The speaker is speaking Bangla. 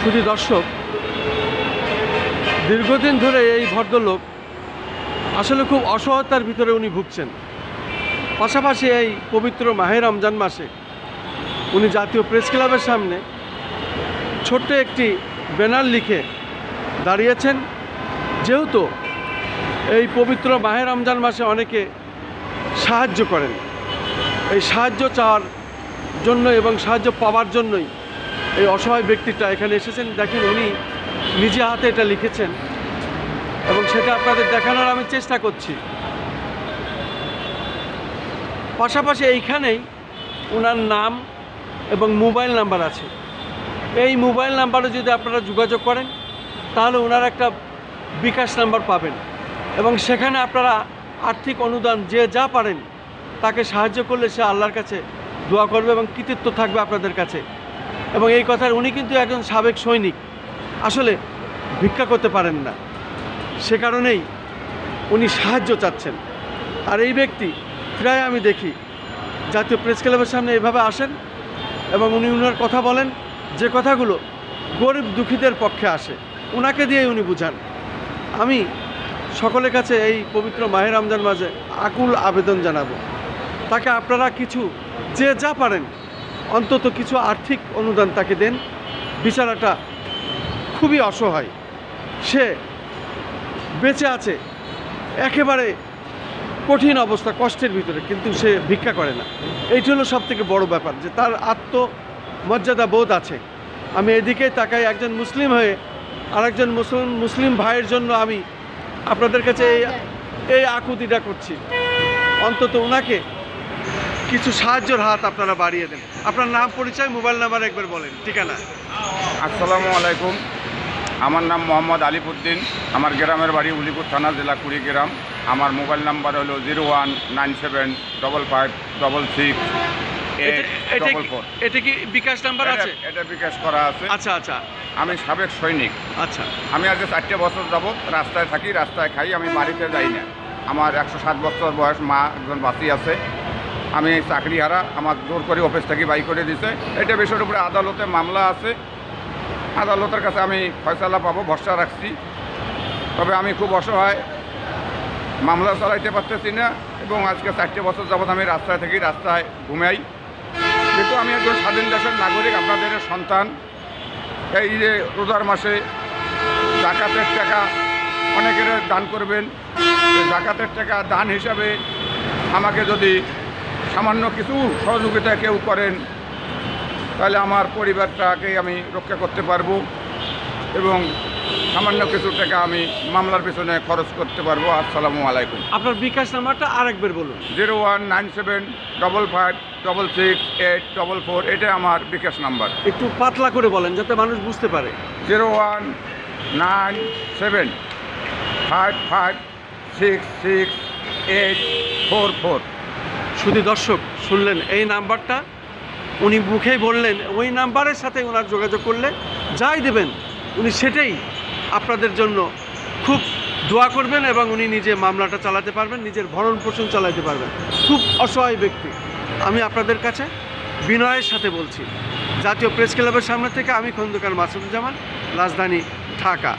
শুধু দর্শক, দীর্ঘদিন ধরে এই ভদ্রলোক আসলে খুব অসহায়তার ভিতরে উনি ভুগছেন। পাশাপাশি এই পবিত্র মাহে রমজান মাসে উনি জাতীয় প্রেস ক্লাবের সামনে ছোট্ট একটি ব্যানার লিখে দাঁড়িয়েছেন। যেহেতু এই পবিত্র মাহে রমজান মাসে অনেকে সাহায্য করেন, এই সাহায্য চাওয়ার জন্য এবং সাহায্য পাওয়ার জন্যই এই অসহায় ব্যক্তিটা এখানে এসেছেন। দেখেন, উনি নিজে হাতে এটা লিখেছেন এবং সেটা আপনাদের দেখানোর আমি চেষ্টা করছি। পাশাপাশি এইখানেই ওনার নাম এবং মোবাইল নাম্বার আছে। এই মোবাইল নাম্বারে যদি আপনারা যোগাযোগ করেন তাহলে ওনার একটা বিকাশ নাম্বার পাবেন এবং সেখানে আপনারা আর্থিক অনুদান যে যা পারেন তাকে সাহায্য করলে সে আল্লাহর কাছে দোয়া করবে এবং কৃতিত্ব থাকবে আপনাদের কাছে। এবং এই কথার উনি কিন্তু একজন সাবেক সৈনিক, আসলে ভিক্ষা করতে পারেন না, সে কারণেই উনি সাহায্য চাচ্ছেন। আর এই ব্যক্তি প্রায় আমি দেখি জাতীয় প্রেস ক্লাবের সামনে এইভাবে আসেন এবং উনি ওনার কথা বলেন, যে কথাগুলো গরিব দুঃখীদের পক্ষে আসে ওনাকে দিয়েই উনি বুঝান। আমি সকলের কাছে এই পবিত্র মাহে রমজান মাসে আকুল আবেদন জানাবো, তাকে আপনারা কিছু যে যা পারেন অন্তত কিছু আর্থিক অনুদান তাকে দেন। বিচারাটা খুবই অসহায়, সে বেঁচে আছে একেবারে কঠিন অবস্থা, কষ্টের ভিতরে, কিন্তু সে ভিক্ষা করে না। এইটি হলো সবথেকে বড় ব্যাপার, যে তার আত্মমর্যাদা বোধ আছে। আমি এদিকে তাকাই, একজন মুসলিম হয়ে আরেকজন মুসলিম ভাইয়ের জন্য আমি আপনাদের কাছে এই আকুতিটা করছি। অন্তত ওনাকে কিছু সাহায্যের হাত আপনারা বাড়িয়ে দেন। আপনার নাম, পরিচয়, মোবাইল নাম্বার একবার বলেন, ঠিকানা। আসসালামু আলাইকুম, আমার নাম মোহাম্মদ আলিফউদ্দিন। আমার গ্রামের বাড়ি উলিপুর থানা, জেলা কুড়িগ্রাম। আমার মোবাইল নাম্বার হলো 0197668644। এটা কি বিকাশ নাম্বার আছে? এটা বিকাশ করা আছে। আচ্ছা আচ্ছা। আমি সাবেক সৈনিক। আচ্ছা। আমি আজ 4 বছর যাবত রাস্তায় থাকি, রাস্তায় খাই, আমি বাড়িতে যাই না। আমার 107 বছর বয়স, মা একজন বাঁচি আছে। আমি চাকরিহারা, আমার জোর করে অফিস থেকে বাই করে দিছে। এটা বিষয়ের উপরে আদালতে মামলা আছে, আদালতের কাছে আমি ফয়সালা পাবো ভরসা রাখছি। তবে আমি খুব অসহায়, মামলা চালাইতে পারতেছি না এবং আজকে 4 বছর যাবত আমি রাস্তায় থাকি, রাস্তায় ঘুমাই। কিন্তু আমি একজন স্বাধীন দেশের নাগরিক, আপনাদের সন্তান। এই যে রোজার মাসে জাকাতের টাকা অনেকের দান করবেন, জাকাতের টাকা দান হিসাবে আমাকে যদি সামান্য কিছু সহযোগিতা কেউ করেন তাহলে আমার পরিবারটাকে আমি রক্ষা করতে পারবো এবং সামান্য কিছু টাকা আমি মামলার পিছনে খরচ করতে পারবো। আসসালামু আলাইকুম। আপনার বিকাশ নাম্বারটা আরেকবার বলুন। 0197666844, এটা আমার বিকাশ নাম্বার। একটু পাতলা করে বলেন যাতে মানুষ বুঝতে পারে। 019755668844। শুধু দর্শক শুনলেন, এই নাম্বারটা উনি মুখেই বললেন, ওই নাম্বারের সাথে ওনার যোগাযোগ করলে যাই দেবেন উনি সেটাই আপনাদের জন্য খুব দোয়া করবেন এবং উনি নিজে মামলাটা চালাতে পারবেন, নিজের ভরণ পোষণ চালাতে পারবেন। খুব অসহায় ব্যক্তি। আমি আপনাদের কাছে বিনয়ের সাথে বলছি, জাতীয় প্রেস ক্লাবের সামনে থেকে আমি খন্দকার মাসুদুজ্জামান, রাজধানী ঢাকা।